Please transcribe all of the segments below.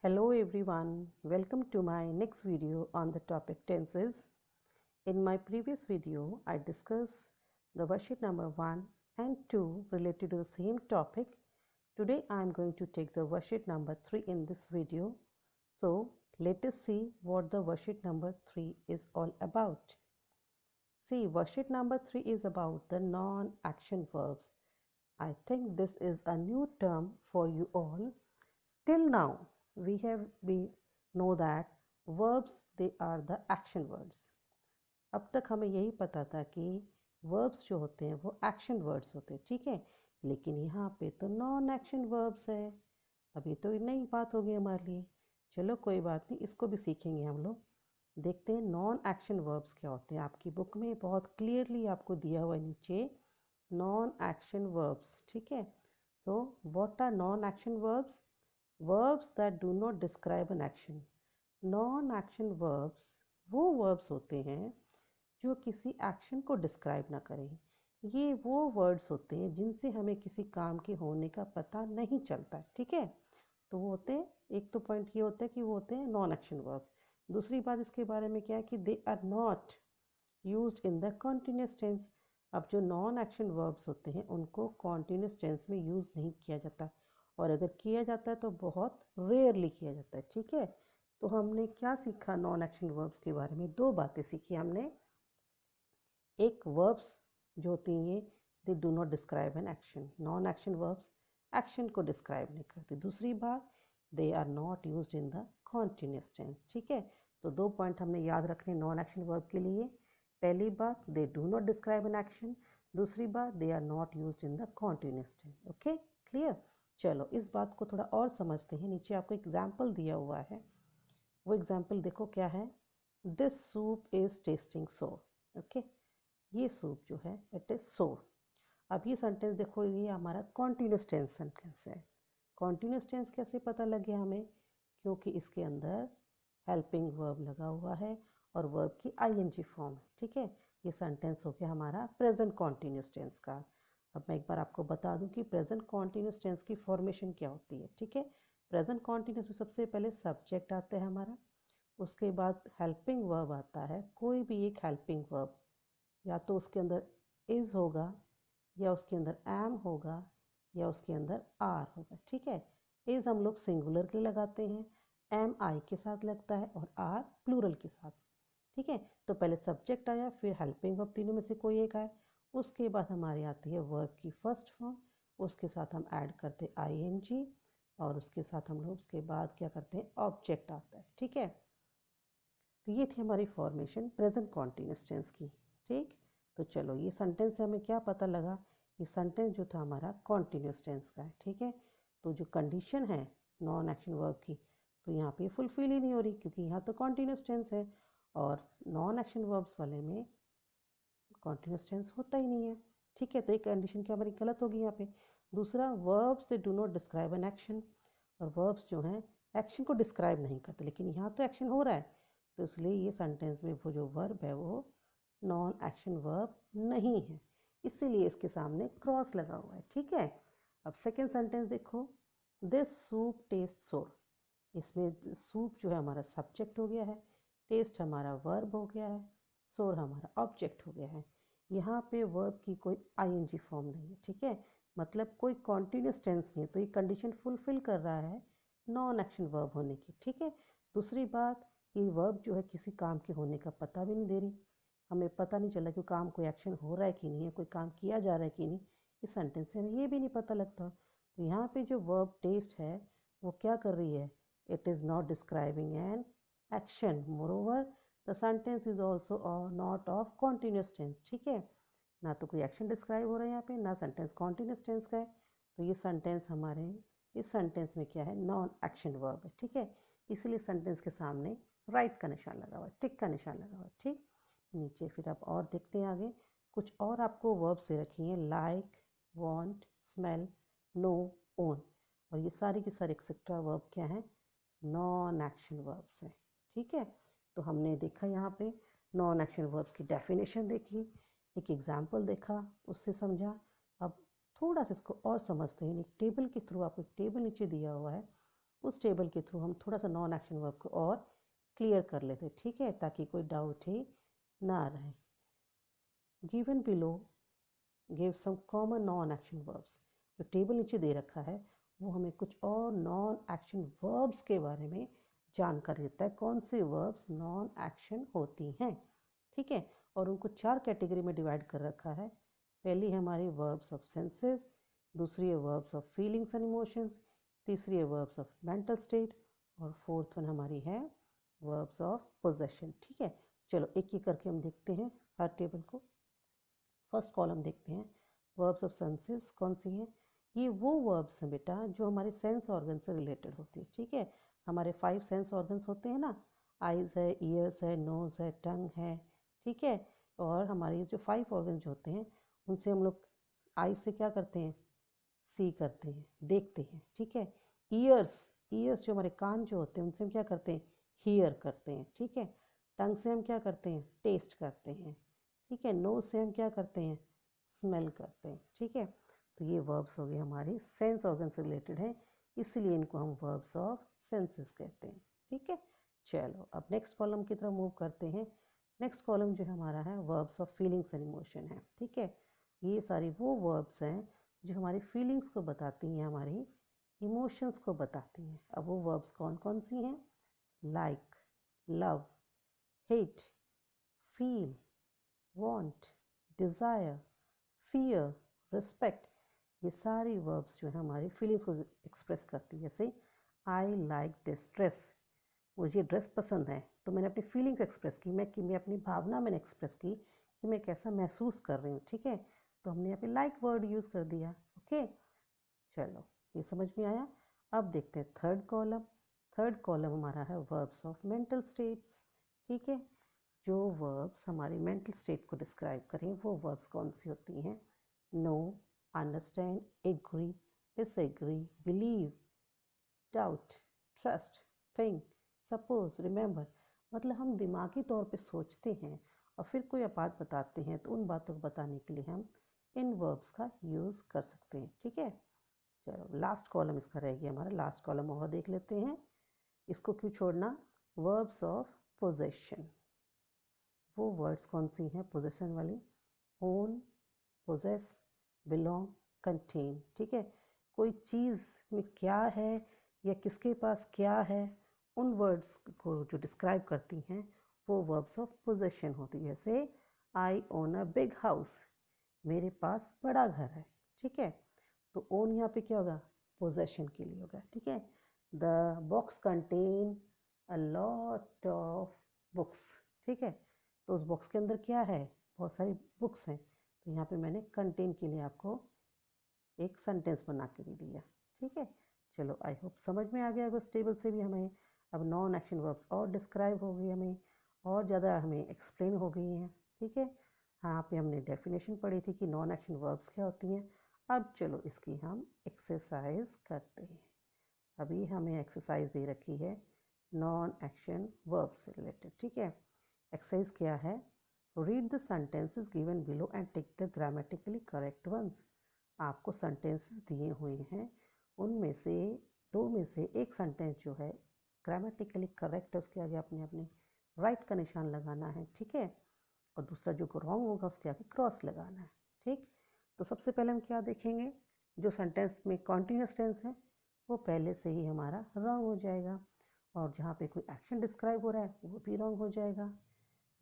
Hello everyone, welcome to my next video on the topic tenses. In my previous video, I discussed the worksheet number 1 and 2 related to the same topic. Today I am going to take the worksheet number 3 in this video. So let us see what the worksheet number 3 is all about. See, worksheet number 3 is about the non-action verbs. I think this is a new term for you all. Till now, we know that verbs they are the action words. अब तक हमें यही पता था कि verbs जो होते हैं वो action words होते हैं, ठीक है। लेकिन यहाँ पे तो नॉन एक्शन verbs है। अभी तो नई बात होगी हमारे लिए। चलो कोई बात नहीं, इसको भी सीखेंगे हम लोग। देखते हैं नॉन एक्शन verbs क्या होते हैं। आपकी बुक में बहुत क्लियरली आपको दिया हुआ है नीचे नॉन एक्शन verbs, ठीक है। So what are non action verbs? Verbs that do not describe an action. Non-action verbs वो verbs होते हैं जो किसी एक्शन को डिस्क्राइब ना करें। ये वो वर्ड्स होते हैं जिनसे हमें किसी काम के होने का पता नहीं चलता, ठीक है। तो वो होते हैं, एक तो पॉइंट ये होता है कि वो होते हैं नॉन एक्शन वर्ब्स। दूसरी बात इसके बारे में क्या है कि they are not used in the continuous tense. अब जो नॉन एक्शन वर्ब्स होते हैं उनको कॉन्टिन्यूस टेंस में यूज़ नहीं किया जाता, और अगर किया जाता है तो बहुत रेयरली किया जाता है, ठीक है। तो हमने क्या सीखा नॉन एक्शन वर्ब्स के बारे में? दो बातें सीखी हमने। एक, वर्ब्स जो होती हैं they do not describe an action. Non action verbs action को डिस्क्राइब नहीं करती। दूसरी बात, they are not used in the continuous tense, ठीक है। तो दो पॉइंट हमने याद रखने नॉन एक्शन वर्ब के लिए। पहली बात, they do not describe an action. दूसरी बात, they are not used in the continuous tense. Okay, clear. चलो इस बात को थोड़ा और समझते हैं। नीचे आपको एग्जाम्पल दिया हुआ है, वो एग्जाम्पल देखो क्या है। दिस सूप इज टेस्टिंग सोर। ओके, ये सूप जो है इट इज सोर। अब ये सेंटेंस देखो, ये हमारा कॉन्टिन्यूस टेंस सेंटेंस है। कॉन्टिन्यूस टेंस कैसे पता लग गया हमें? क्योंकि इसके अंदर हेल्पिंग वर्ब लगा हुआ है और वर्ब की आईएनजी फॉर्म है, ठीक है। ये सेंटेंस हो गया हमारा प्रेजेंट कॉन्टिन्यूस टेंस का। अब मैं एक बार आपको बता दूं कि प्रेजेंट कॉन्टिन्यूस टेंस की फॉर्मेशन क्या होती है, ठीक है। प्रेजेंट कॉन्टिन्यूस में सबसे पहले सब्जेक्ट आता है हमारा, उसके बाद हेल्पिंग वर्ब आता है। कोई भी एक हेल्पिंग वर्ब, या तो उसके अंदर इज़ होगा, या उसके अंदर एम होगा, या उसके अंदर आर होगा, ठीक है। इज़ हम लोग सिंगुलर के लिए लगाते हैं, एम आई के साथ लगता है, और आर प्लूरल के साथ, ठीक है। तो पहले सब्जेक्ट आया, फिर हेल्पिंग वर्ब, तीनों में से कोई एक आया। उसके बाद हमारी आती है वर्ब की फर्स्ट फॉर्म, उसके साथ हम ऐड करते हैं आईएनजी, और उसके साथ हम लोग उसके बाद क्या करते हैं, ऑब्जेक्ट आता है, ठीक है। तो ये थी हमारी फॉर्मेशन प्रेजेंट कॉन्टिन्यूस टेंस की, ठीक। तो चलो ये सेंटेंस से हमें क्या पता लगा? ये सेंटेंस जो था हमारा कॉन्टिन्यूस टेंस का है, ठीक है। तो जो कंडीशन है नॉन एक्शन वर्ब की, तो यहाँ पे फुलफिल ही नहीं हो रही, क्योंकि यहाँ तो कॉन्टिन्यूस टेंस है और नॉन एक्शन वर्ब्स वाले में कॉन्टिन्यूस टेंस होता ही नहीं है, ठीक है। तो एक कंडीशन क्या हमारी गलत होगी यहाँ पे। दूसरा, verbs they do not describe an action, और वर्ब्स जो हैं एक्शन को डिस्क्राइब नहीं करते, लेकिन यहाँ तो एक्शन हो रहा है, तो इसलिए ये सेंटेंस में वो जो वर्ब है वो नॉन एक्शन वर्ब नहीं है, इसीलिए इसके सामने क्रॉस लगा हुआ है, ठीक है। अब सेकेंड सेंटेंस देखो, दिस सूप टेस्ट सोर। इसमें सूप जो है हमारा सब्जेक्ट हो गया है, टेस्ट हमारा वर्ब हो गया है, सोर हमारा ऑब्जेक्ट हो गया है। यहाँ पे वर्ब की कोई आईएनजी फॉर्म नहीं है, ठीक है। मतलब कोई कॉन्टिन्यूस टेंस नहीं है, तो ये कंडीशन फुलफिल कर रहा है नॉन एक्शन वर्ब होने की, ठीक है। दूसरी बात, ये वर्ब जो है किसी काम के होने का पता भी नहीं दे रही। हमें पता नहीं चला कि काम कोई एक्शन हो रहा है कि नहीं है, कोई काम किया जा रहा है कि नहीं, इस सेंटेंस से हमें ये भी नहीं पता लगता। तो यहाँ पे जो वर्ब टेस्ट है वो क्या कर रही है? It is not describing an action. Moreover, the sentence is also not of continuous tense, ठीक है। ना तो कोई एक्शन डिस्क्राइब हो रहा है यहाँ पे, ना सेंटेंस कॉन्टिन्यूस टेंस का है। तो ये सेंटेंस हमारे इस सेंटेंस में क्या है? नॉन एक्शन वर्ब है, ठीक है। इसलिए सेंटेंस के सामने राइट का निशान लगा हुआ है, टिक का निशान लगा हुआ है, ठीक। नीचे फिर आप और देखते हैं आगे, कुछ और आपको वर्ब से रखी हैं, like, want, smell, know, own, और ये सारी की सारी एक्सेट्रा वर्ब क्या है? नॉन एक्शन वर्ब्स हैं, ठीक है। तो हमने देखा यहाँ पे नॉन एक्शन वर्ब की डेफिनेशन देखी, एक एग्जाम्पल देखा, उससे समझा। अब थोड़ा सा इसको और समझते हैं। एक टेबल के थ्रू, आपको एक टेबल नीचे दिया हुआ है, उस टेबल के थ्रू हम थोड़ा सा नॉन एक्शन वर्ब को और क्लियर कर लेते, ठीक है, ताकि कोई डाउट ही ना रहे। Given below give some common non action verbs. जो टेबल नीचे दे रखा है वो हमें कुछ और नॉन एक्शन वर्ब्स के बारे में जानकारी देता है, कौन से वर्ब्स नॉन एक्शन होती हैं, ठीक है। और उनको 4 कैटेगरी में डिवाइड कर रखा है। पहली है हमारी वर्ब्स ऑफ सेंसेस, दूसरी है verbs of feelings and emotions, तीसरी है वर्ब्स ऑफ मेंटल स्टेट, और फोर्थ वन हमारी है वर्ब्स ऑफ पोजेशन, ठीक है। चलो एक एक करके हम देखते हैं हर टेबल को। फर्स्ट कॉलम देखते हैं, वर्ब्स ऑफ सेंसेस कौन सी हैं। ये वो वर्ब्स हैं बेटा जो हमारे सेंस ऑर्गन से रिलेटेड होती है, ठीक है। हमारे 5 सेंस ऑर्गन्स होते हैं ना, आइज़ है, ईयर्स है, नोज़ है, टंग है, ठीक है। और हमारे जो 5 ऑर्गन जो होते हैं उनसे हम लोग आई से क्या करते हैं, सी करते हैं, देखते हैं, ठीक है। ईयर्स ईयर्स जो हमारे कान जो होते हैं उनसे हम क्या करते हैं, हीयर करते हैं, ठीक है। टंग से हम क्या करते हैं, टेस्ट करते हैं, ठीक है। नोज से हम क्या करते हैं, स्मेल करते हैं, ठीक है। तो ये वर्ब्स हो गए हमारी सेंस ऑर्गन से रिलेटेड है, इसलिए इनको हम वर्ब्स ऑफ सेंसेस कहते हैं, ठीक है। चलो अब नेक्स्ट कॉलम की तरफ मूव करते हैं। नेक्स्ट कॉलम जो हमारा है verbs of feelings and emotion है, ठीक है। ये सारी वो वर्ब्स हैं जो हमारी फीलिंग्स को बताती हैं, हमारी इमोशंस को बताती हैं। अब वो वर्ब्स कौन कौन सी हैं, like, love, hate, feel, want, desire, fear, respect, ये सारी वर्ब्स जो है हमारी फीलिंग्स को एक्सप्रेस करती है। जैसे आई लाइक दिस ड्रेस, मुझे ड्रेस पसंद है, तो मैंने अपनी फीलिंग्स एक्सप्रेस की, मैं अपनी भावना मैंने एक्सप्रेस की कि मैं कैसा महसूस कर रही हूँ, ठीक है। तो हमने यहाँ पे लाइक वर्ड यूज़ कर दिया, ओके। चलो ये समझ में आया। अब देखते हैं थर्ड कॉलम। थर्ड कॉलम हमारा है वर्ब्स ऑफ मेंटल स्टेट्स, ठीक है। जो वर्ब्स हमारी मेंटल स्टेट को डिस्क्राइब करें वो वर्ब्स कौन सी होती हैं, know, understand, agree, disagree, believe, doubt, trust, think, suppose, remember. मतलब हम दिमागी तौर पे सोचते हैं और फिर कोई बात बताते हैं तो उन बातों को बताने के लिए हम इन वर्ब्स का यूज़ कर सकते हैं, ठीक है। चलो लास्ट कॉलम इसका रह गया हमारा, लास्ट कॉलम और देख लेते हैं। इसको क्यों छोड़ना, वर्ब्स ऑफ पोजेशन। वो वर्ड्स कौन सी हैं पोजेशन वाली, ओन, पोजेस, बिलोंग, कंटेन, ठीक है। कोई चीज़ में क्या है या किसके पास क्या है, उन वर्ड्स को जो डिस्क्राइब करती हैं वो वर्ब्स ऑफ पोजेशन होती है। जैसे आई ओन अ बिग हाउस, मेरे पास बड़ा घर है, ठीक है। तो ओन यहाँ पे क्या होगा, पोजेशन के लिए होगा, ठीक है। The box contain a lot of books, ठीक है। तो उस बॉक्स के अंदर क्या है, बहुत सारी बुक्स हैं। तो यहाँ पे मैंने कंटेन के लिए आपको एक सेंटेंस बना के भी दिया, ठीक है। चलो आई होप समझ में आ गया उस टेबल से भी हमें अब नॉन एक्शन वर्ब्स और डिस्क्राइब हो गई, हमें और ज़्यादा हमें एक्सप्लेन हो गई हैं, ठीक है। हाँ पे हमने डेफिनेशन पढ़ी थी कि नॉन एक्शन वर्ब्स क्या होती हैं। अब चलो इसकी हम एक्सरसाइज करते हैं। अभी हमें एक्सरसाइज दे रखी है नॉन एक्शन वर्ब से रिलेटेड, ठीक है। एक्सरसाइज क्या है, read the sentences given below and take the grammatically correct ones. आपको सेंटेंसेस दिए हुए हैं, उनमें से 2 में से एक सेंटेंस जो है ग्रामेटिकली करेक्ट है उसके आगे अपने अपने राइट का निशान लगाना है, ठीक है। और दूसरा जो रॉन्ग होगा उसके आगे क्रॉस लगाना है, ठीक। तो सबसे पहले हम क्या देखेंगे, जो सेंटेंस में कॉन्टिन्यूस टेंस है वो पहले से ही हमारा रॉन्ग हो जाएगा, और जहाँ पे कोई एक्शन डिस्क्राइब हो रहा है वो भी रॉन्ग हो जाएगा।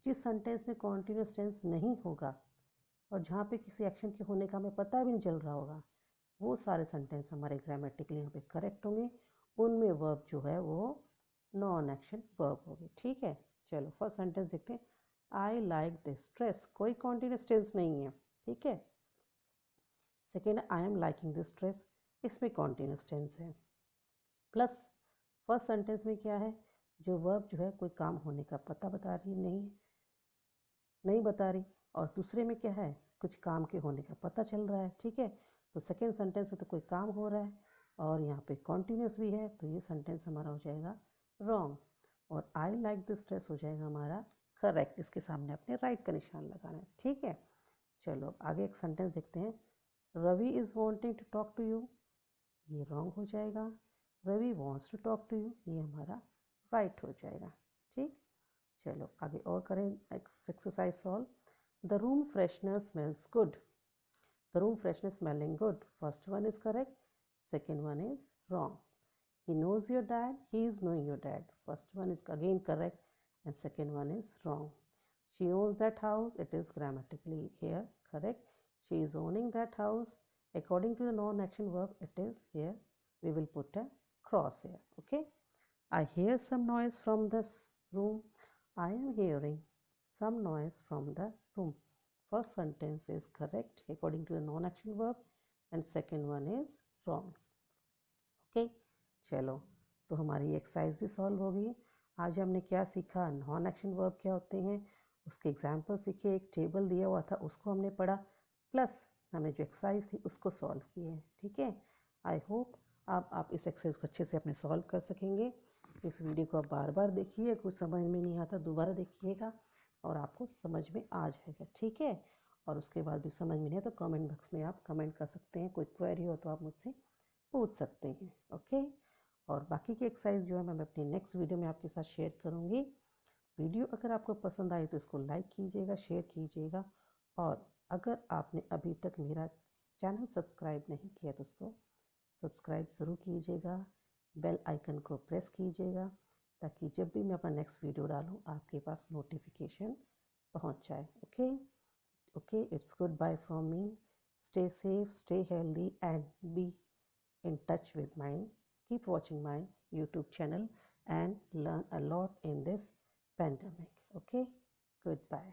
जिस सेंटेंस में कॉन्टिन्यूस टेंस नहीं होगा और जहाँ पे किसी एक्शन के होने का हमें पता भी नहीं चल रहा होगा, वो सारे सेंटेंस हमारे ग्रामेटिकली यहाँ पे करेक्ट होंगे। उनमें वर्ब जो है वो नॉन एक्शन वर्ब होगी, ठीक है। चलो फर्स्ट सेंटेंस देखते हैं, आई लाइक दिस ड्रेस, कोई कॉन्टिन्यूस टेंस नहीं है, ठीक है। Second, I am liking this dress, इसमें कॉन्टिन्यूस टेंस है। प्लस फर्स्ट सेंटेंस में क्या है, जो वर्ब जो है कोई काम होने का पता बता रही नहीं बता रही, और दूसरे में क्या है, कुछ काम के होने का पता चल रहा है, ठीक है। तो सेकेंड सेंटेंस में तो कोई काम हो रहा है और यहाँ पे कॉन्टिन्यूस भी है, तो ये सेंटेंस हमारा हो जाएगा रॉन्ग, और आई लाइक दिस ड्रेस हो जाएगा हमारा करेक्ट। इसके सामने अपने राइट का निशान लगाना है, ठीक है। चलो अब आगे एक सेंटेंस देखते हैं, Ravi is wanting to talk to you, ये रॉन्ग हो जाएगा। Ravi wants to talk to you, ये हमारा राइट हो जाएगा। ठीक, चलो आगे और करें exercise solve. The room freshener smells good, the room freshener smelling good, first one is correct, second one is wrong. He knows your dad, he is knowing your dad, first one is again correct and second one is wrong. She owns that house, it is grammatically here correct. She is owning that house, according to the non-action verb it is here, we will put a cross here. Okay, I hear some noise from this room, I am hearing some noise from the room. First sentence is correct according to the non-action verb and second one is wrong. Okay, चलो तो हमारी exercise भी solve हो गई। आज हमने क्या सीखा, नॉन एक्शन वर्ब क्या होते हैं, उसके एग्जाम्पल सीखे, एक टेबल दिया हुआ था उसको हमने पढ़ा, प्लस हमने जो एक्सरसाइज थी उसको सॉल्व किए। ठीक है, आई होप आप इस एक्सरसाइज को अच्छे से अपने सॉल्व कर सकेंगे। इस वीडियो को आप बार बार देखिए, कुछ समझ में नहीं आता दोबारा देखिएगा और आपको समझ में आ जाएगा। ठीक है, और उसके बाद भी समझ में नहीं आता तो कमेंट बॉक्स में आप कमेंट कर सकते हैं, कोई क्वेरी हो तो आप मुझसे पूछ सकते हैं। ओके, और बाकी की एक्सरसाइज जो है मैं अपनी नेक्स्ट वीडियो में आपके साथ शेयर करूँगी। वीडियो अगर आपको पसंद आई तो इसको लाइक कीजिएगा, शेयर कीजिएगा, और अगर आपने अभी तक मेरा चैनल सब्सक्राइब नहीं किया तो उसको सब्सक्राइब ज़रूर कीजिएगा, बेल आइकन को प्रेस कीजिएगा ताकि जब भी मैं अपना नेक्स्ट वीडियो डालूँ आपके पास नोटिफिकेशन पहुँच जाए। Okay okay, it's goodbye from me, stay safe, stay healthy and be in touch with mine. Keep watching my YouTube channel and learn a lot in this pandemic. Okay, goodbye.